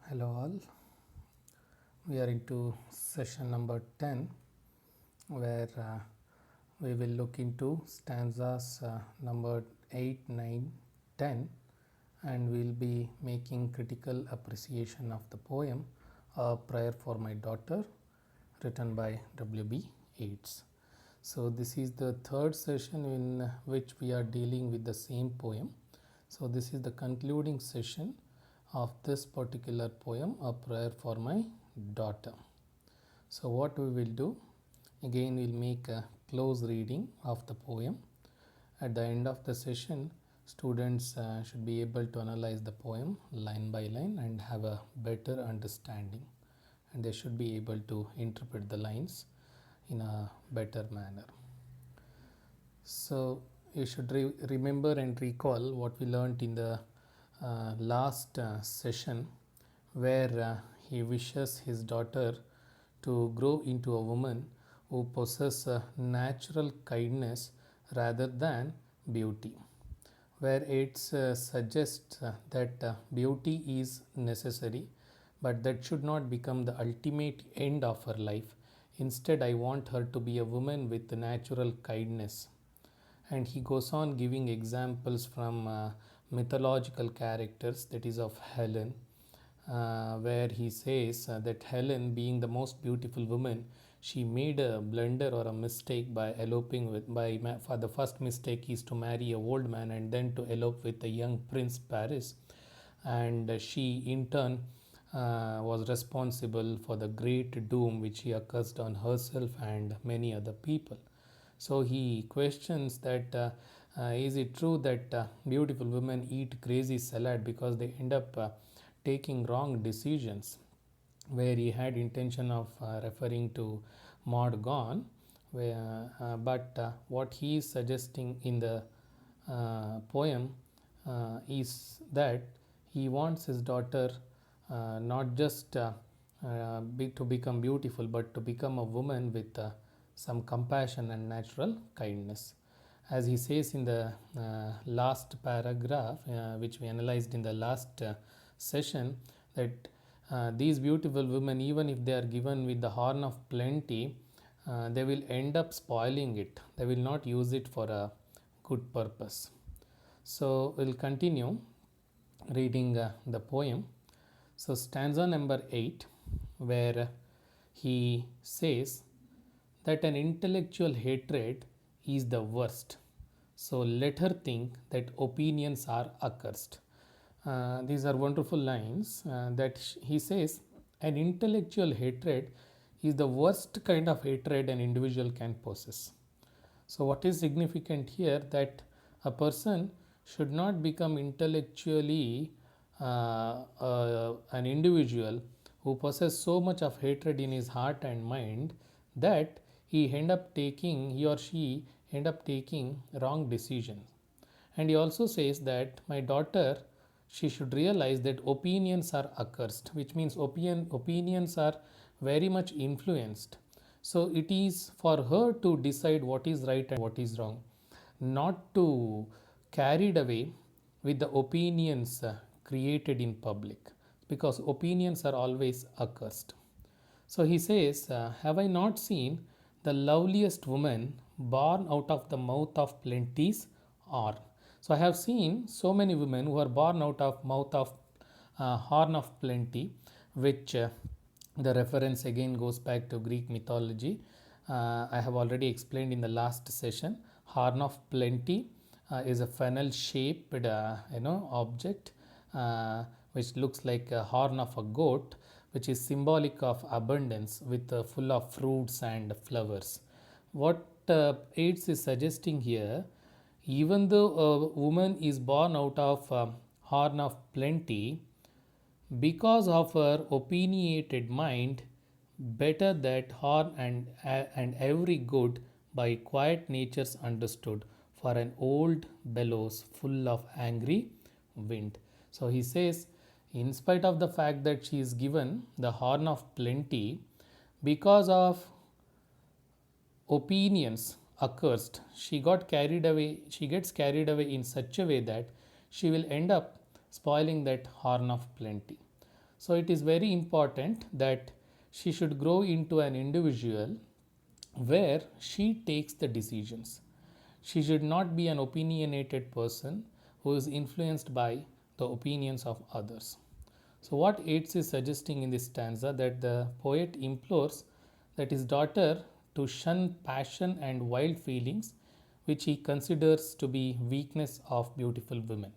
Hello all, we are into session number 10 where we will look into stanzas number 8, 9, 10, and we will be making critical appreciation of the poem A Prayer for My Daughter written by W.B. Yeats. So this is the third session in which we are dealing with the same poem. So this is the concluding session of this particular poem, A Prayer for My Daughter. So what we will do, again we'll make a close reading of the poem. At the end of the session, students should be able to analyze the poem line by line and have a better understanding, and they should be able to interpret the lines in a better manner. So you should remember and recall what we learnt in the last session, where he wishes his daughter to grow into a woman who possesses natural kindness rather than beauty, where it suggests that beauty is necessary, but that should not become the ultimate end of her life. Instead, I want her to be a woman with natural kindness. And he goes on giving examples from mythological characters, that is of Helen, where he says that Helen, being the most beautiful woman, she made a blunder or a mistake by eloping with for the first mistake is to marry a old man and then to elope with a young Prince Paris, and she in turn was responsible for the great doom which she accursed on herself and many other people. So he questions that is it true that beautiful women eat crazy salad because they end up taking wrong decisions, where he had intention of referring to Maud Gonne, but what he is suggesting in the poem is that he wants his daughter not just to become beautiful, but to become a woman with some compassion and natural kindness. As he says in the last paragraph, which we analyzed in the last session, that these beautiful women, even if they are given with the horn of plenty, they will end up spoiling it. They will not use it for a good purpose. So we'll continue reading the poem. So stanza number 8, where he says that an intellectual hatred is the worst. So let her think that opinions are accursed. These are wonderful lines that he says an intellectual hatred is the worst kind of hatred an individual can possess. So what is significant here, that a person should not become intellectually an individual who possesses so much of hatred in his heart and mind that he or she end up taking wrong decisions. And he also says that my daughter, she should realize that opinions are accursed, which means opinions are very much influenced. So it is for her to decide what is right and what is wrong, not to carried away with the opinions created in public, because opinions are always accursed. So he says, have I not seen the loveliest woman born out of the mouth of plenty's horn? So I have seen so many women who are born out of mouth of horn of plenty, which the reference again goes back to Greek mythology. I have already explained in the last session. Horn of plenty is a funnel shaped object which looks like a horn of a goat, which is symbolic of abundance with full of fruits and flowers. What Yeats is suggesting here, even though a woman is born out of horn of plenty, because of her opinionated mind, better that horn and every good by quiet natures understood, for an old bellows full of angry wind. So he says, in spite of the fact that she is given the horn of plenty, because of opinions accursed, she gets carried away in such a way that she will end up spoiling that horn of plenty. So it is very important that she should grow into an individual where she takes the decisions. She should not be an opinionated person who is influenced by the opinions of others. So, what Yeats is suggesting in this stanza that the poet implores that his daughter to shun passion and wild feelings which he considers to be weakness of beautiful women.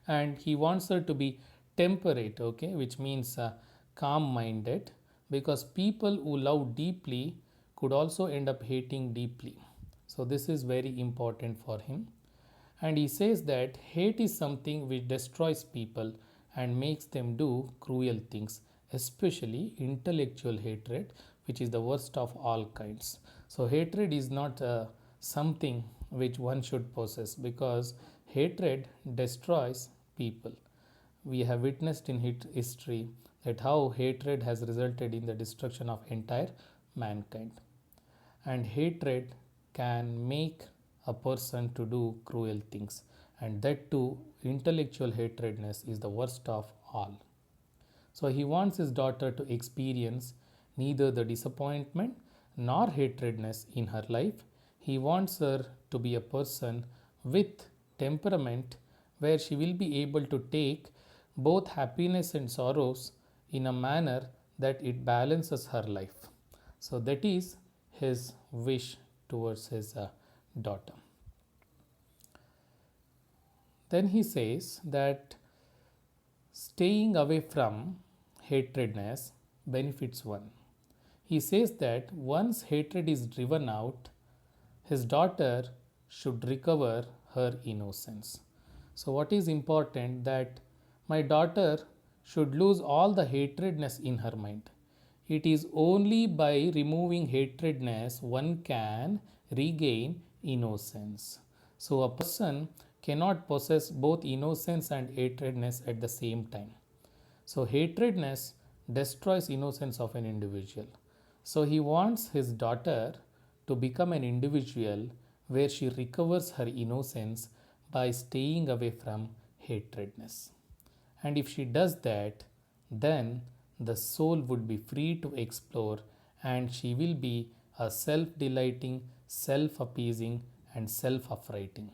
And he wants her to be temperate, okay, which means calm minded, because people who love deeply could also end up hating deeply. So, this is very important for him. And he says that hate is something which destroys people and makes them do cruel things, especially intellectual hatred, which is the worst of all kinds. So, hatred is not something which one should possess, because hatred destroys people. We have witnessed in history that how hatred has resulted in the destruction of entire mankind. And hatred can make a person to do cruel things, and that too intellectual hatredness is the worst of all. So he wants his daughter to experience neither the disappointment nor hatredness in her life. He wants her to be a person with temperament where she will be able to take both happiness and sorrows in a manner that it balances her life. So that is his wish towards his daughter. Then he says that staying away from hatredness benefits one. He says that once hatred is driven out, his daughter should recover her innocence. So, what is important that my daughter should lose all the hatredness in her mind. It is only by removing hatredness one can regain innocence. So, a person cannot possess both innocence and hatredness at the same time. So, hatredness destroys innocence of an individual. So, he wants his daughter to become an individual where she recovers her innocence by staying away from hatredness. And if she does that, then the soul would be free to explore, and she will be a self delighting, self appeasing, and self affrighting.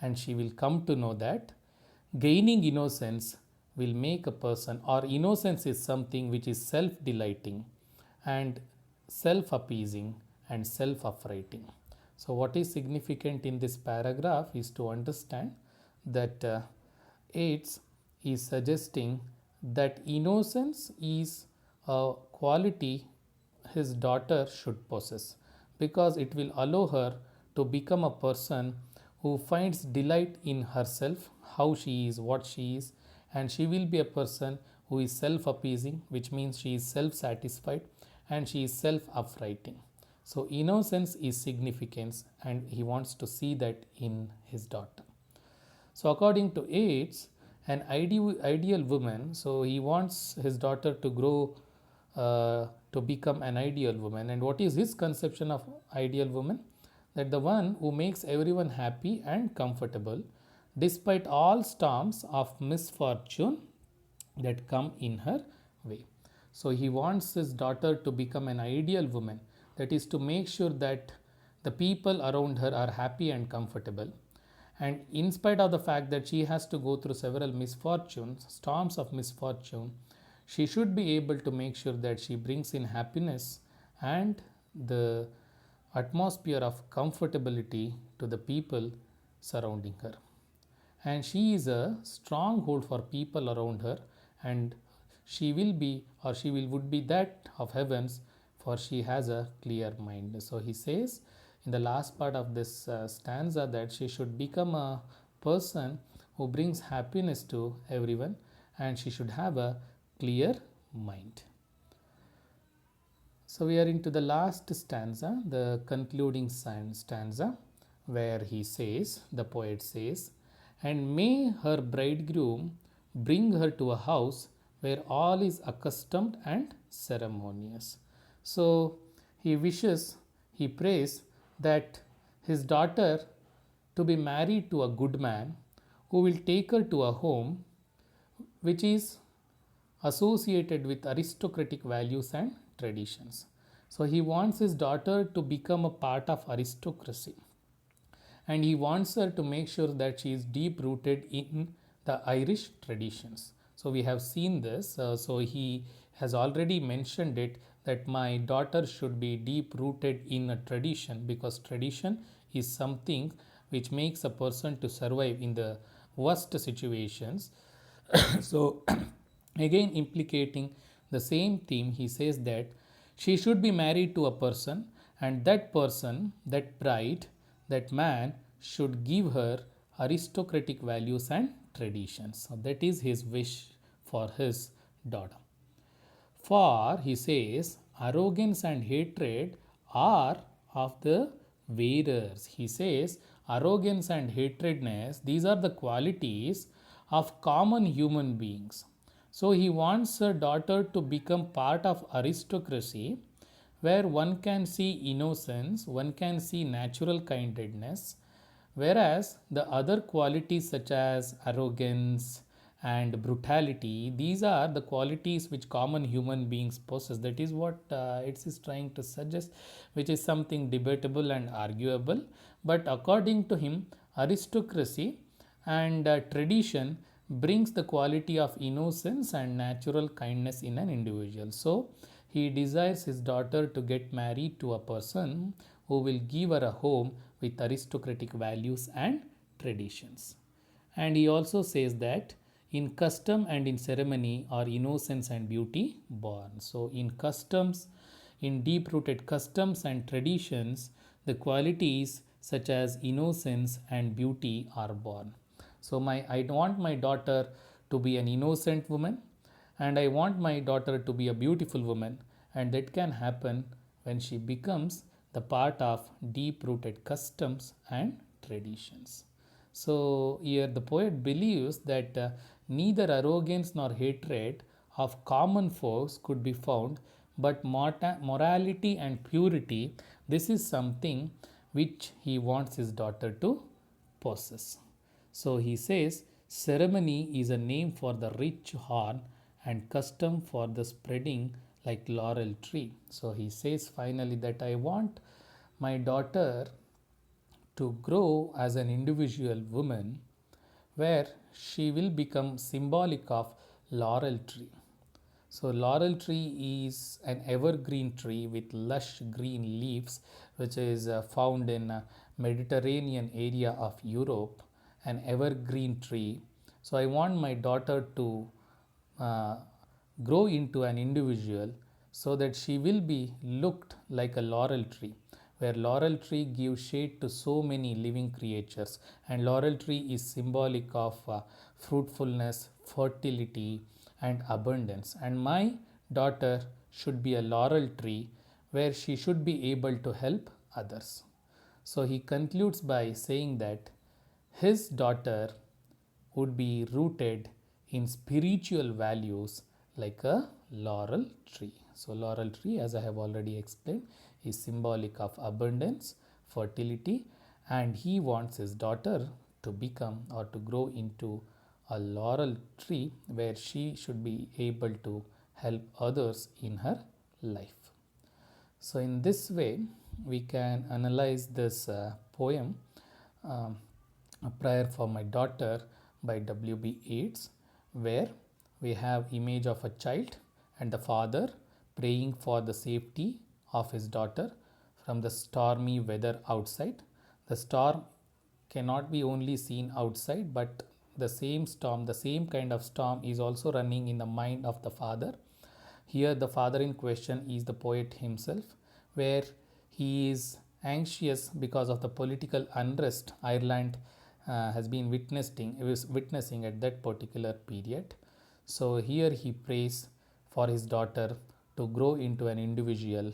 And she will come to know that gaining innocence will make a person, or innocence is something which is self delighting and self appeasing and self affrighting. So, what is significant in this paragraph is to understand that Yeats is suggesting that innocence is a quality his daughter should possess, because it will allow her to become a person who finds delight in herself, how she is, what she is, and she will be a person who is self appeasing, which means she is self satisfied, and she is self affrighting. So, innocence is significance, and he wants to see that in his daughter. So, according to Yeats, an ideal woman, so he wants his daughter to grow to become an ideal woman. And what is his conception of ideal woman? That the one who makes everyone happy and comfortable despite all storms of misfortune that come in her way. So he wants his daughter to become an ideal woman, that is to make sure that the people around her are happy and comfortable. And in spite of the fact that she has to go through several misfortunes, storms of misfortune, she should be able to make sure that she brings in happiness and the atmosphere of comfortability to the people surrounding her. And she is a stronghold for people around her, and she will be, or she will would be that of heavens, for she has a clear mind. So he says in the last part of this stanza that she should become a person who brings happiness to everyone, and she should have a clear mind. So we are into the last stanza, the concluding stanza, where he says, the poet says, and may her bridegroom bring her to a house where all is accustomed and ceremonious. So he wishes, he prays that his daughter to be married to a good man who will take her to a home which is associated with aristocratic values and traditions. So he wants his daughter to become a part of aristocracy, and he wants her to make sure that she is deep rooted in the Irish traditions. So we have seen this. So he has already mentioned it that my daughter should be deep rooted in a tradition, because tradition is something which makes a person to survive in the worst situations. So again implicating the same theme, he says that she should be married to a person, and that person, that bride, that man should give her aristocratic values and traditions. So that is his wish for his daughter. For, he says, arrogance and hatred are of the wearers. He says, arrogance and hatredness, these are the qualities of common human beings. So he wants a daughter to become part of aristocracy, where one can see innocence, one can see natural kindness, whereas the other qualities such as arrogance and brutality, these are the qualities which common human beings possess. That is what it is trying to suggest, which is something debatable and arguable. But according to him, aristocracy and tradition brings the quality of innocence and natural kindness in an individual. So he desires his daughter to get married to a person who will give her a home with aristocratic values and traditions. And he also says that in custom and in ceremony are innocence and beauty born. So in customs, in deep rooted customs and traditions, the qualities such as innocence and beauty are born. So I want my daughter to be an innocent woman, and I want my daughter to be a beautiful woman, and that can happen when she becomes the part of deep rooted customs and traditions. So here the poet believes that neither arrogance nor hatred of common folks could be found, but morality and purity, this is something which he wants his daughter to possess. So he says, ceremony is a name for the rich horn and custom for the spreading like laurel tree. So he says finally that I want my daughter to grow as an individual woman, where she will become symbolic of laurel tree. So laurel tree is an evergreen tree with lush green leaves, which is found in Mediterranean area of Europe, an evergreen tree. So I want my daughter to uh, grow into an individual so that she will be looked like a laurel tree, where laurel tree gives shade to so many living creatures, and laurel tree is symbolic of fruitfulness, fertility and abundance. And my daughter should be a laurel tree where she should be able to help others. So he concludes by saying that his daughter would be rooted in spiritual values like a laurel tree. So, laurel tree, as I have already explained, is symbolic of abundance, fertility, and he wants his daughter to become or to grow into a laurel tree where she should be able to help others in her life. So, in this way, we can analyze this poem, um, A Prayer for My Daughter by W.B. Yeats, where we have image of a child and the father praying for the safety of his daughter from the stormy weather outside. The storm cannot be only seen outside, but the same storm, the same kind of storm is also running in the mind of the father. Here, the father in question is the poet himself, where he is anxious because of the political unrest Ireland has been witnessing at that particular period. So here he prays for his daughter to grow into an individual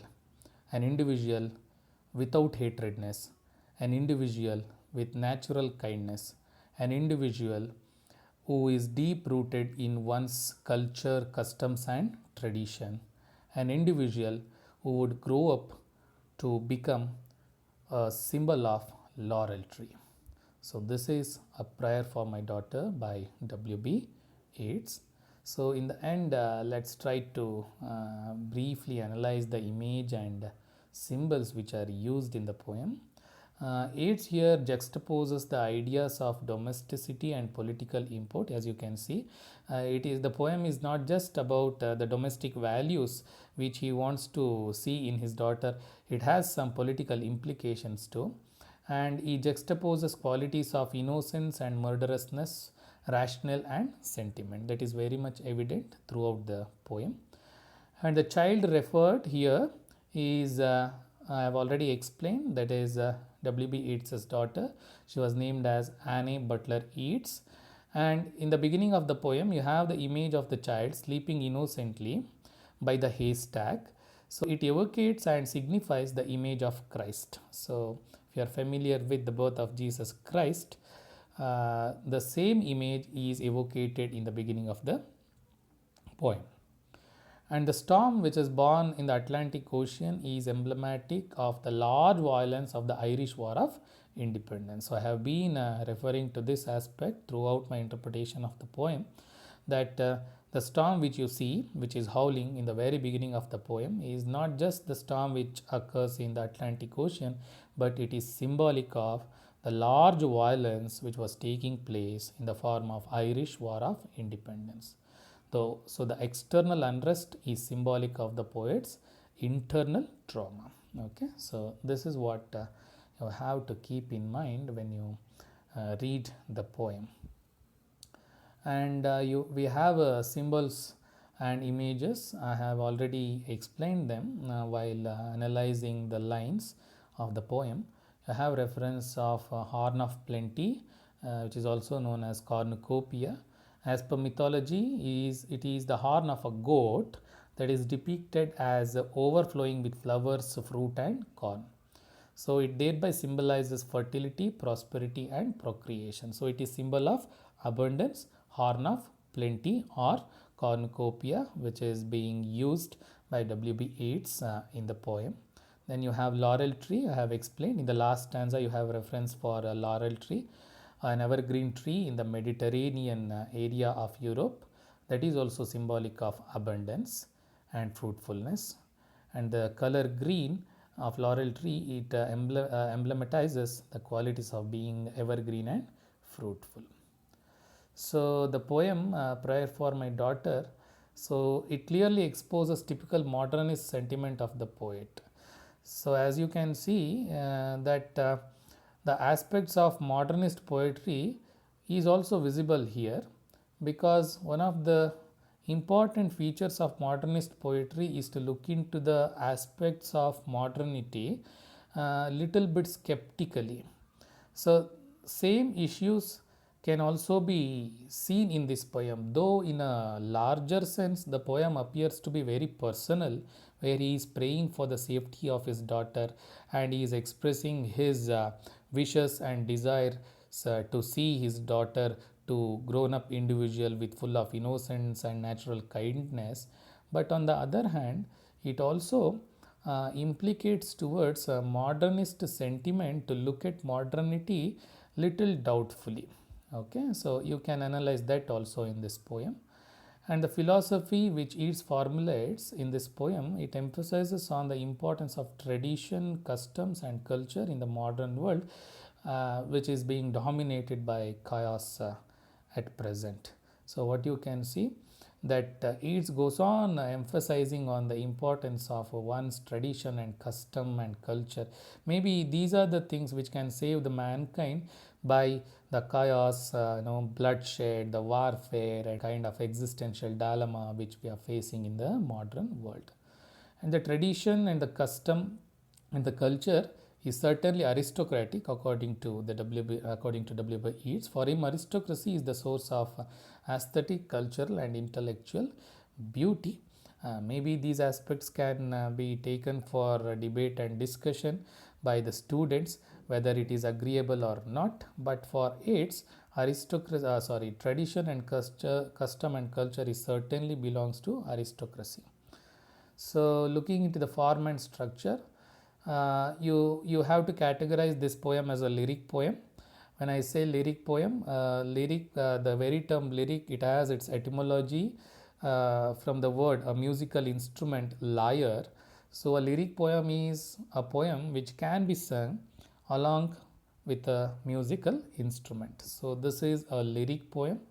without hatredness, an individual with natural kindness, an individual who is deep rooted in one's culture, customs, and tradition, an individual who would grow up to become a symbol of laurel tree. So, this is A Prayer for My Daughter by W.B. Yeats. So in the end, let's try to briefly analyze the image and symbols which are used in the poem. Yeats here juxtaposes the ideas of domesticity and political import. As you can see, the poem is not just about the domestic values which he wants to see in his daughter. It has some political implications too, and he juxtaposes qualities of innocence and murderousness, rational and sentiment. That is very much evident throughout the poem. And the child referred here is, I have already explained, that is W.B. Yeats's daughter. She was named as Anne Butler Yeats. And in the beginning of the poem, you have the image of the child sleeping innocently by the haystack. So it evocates and signifies the image of Christ. So if you are familiar with the birth of Jesus Christ, the same image is evocated in the beginning of the poem. And the storm which is born in the Atlantic Ocean is emblematic of the large violence of the Irish War of Independence. So I have been referring to this aspect throughout my interpretation of the poem, that the storm which you see, which is howling in the very beginning of the poem, is not just the storm which occurs in the Atlantic Ocean, but it is symbolic of the large violence which was taking place in the form of Irish War of Independence. So the external unrest is symbolic of the poet's internal trauma. Okay, so this is what you have to keep in mind when you read the poem. And we have symbols and images. I have already explained them while analyzing the lines of the poem. I have reference of horn of plenty, which is also known as cornucopia. As per mythology, it is the horn of a goat that is depicted as overflowing with flowers, fruit and corn. So it thereby symbolizes fertility, prosperity and procreation. So it is symbol of abundance, horn of plenty or cornucopia, which is being used by W.B. Yeats in the poem. Then you have laurel tree. I have explained in the last stanza. You have reference for a laurel tree, an evergreen tree in the Mediterranean area of Europe, that is also symbolic of abundance and fruitfulness. And the color green of laurel tree, it emblematizes the qualities of being evergreen and fruitful. So the poem Prayer for My Daughter, so it clearly exposes typical modernist sentiment of the poet. So as you can see that the aspects of modernist poetry is also visible here, because one of the important features of modernist poetry is to look into the aspects of modernity little bit skeptically. So same issues can also be seen in this poem, though in a larger sense the poem appears to be very personal, where he is praying for the safety of his daughter and he is expressing his wishes and desires to see his daughter to grown up individual with full of innocence and natural kindness. But on the other hand, it also implicates towards a modernist sentiment to look at modernity little doubtfully. Okay, so you can analyze that also in this poem. And the philosophy which Yeats formulates in this poem, it emphasizes on the importance of tradition, customs and culture in the modern world, which is being dominated by chaos at present. So what you can see, that Yeats goes on emphasizing on the importance of one's tradition and custom and culture. Maybe these are the things which can save the mankind by the chaos, bloodshed, the warfare and kind of existential dilemma which we are facing in the modern world. And the tradition and the custom and the culture is certainly aristocratic according to W.B. Yeats. For him, aristocracy is the source of aesthetic, cultural and intellectual beauty. Maybe these aspects can be taken for debate and discussion by the students, whether it is agreeable or not. But for Yeats, tradition and custom and culture is certainly belongs to aristocracy. So looking into the form and structure, you have to categorize this poem as a lyric poem, When I say lyric poem, the very term lyric, it has its etymology from the word a musical instrument, lyre. So a lyric poem is a poem which can be sung along with a musical instrument. So this is a lyric poem.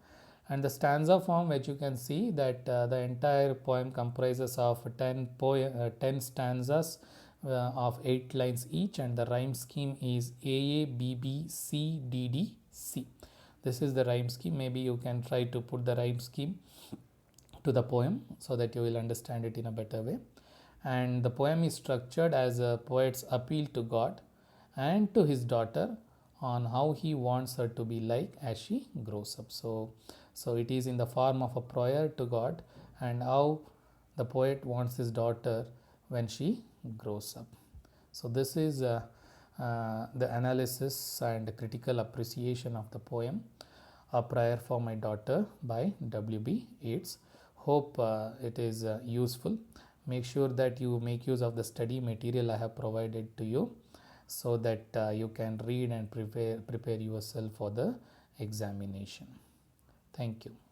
And the stanza form, which you can see that the entire poem comprises of 10 stanzas of 8 lines each, and the rhyme scheme is AA, BB, C, DD, C. This is the rhyme scheme. Maybe you can try to put the rhyme scheme to the poem so that you will understand it in a better way. And the poem is structured as a poet's appeal to God and to his daughter on how he wants her to be like as she grows up. So it is in the form of a prayer to God and how the poet wants his daughter when she grows up. So this is the analysis and critical appreciation of the poem A Prayer for My Daughter by W.B. Yeats. Hope it is useful. Make sure that you make use of the study material I have provided to you so that you can read and prepare yourself for the examination. Thank you.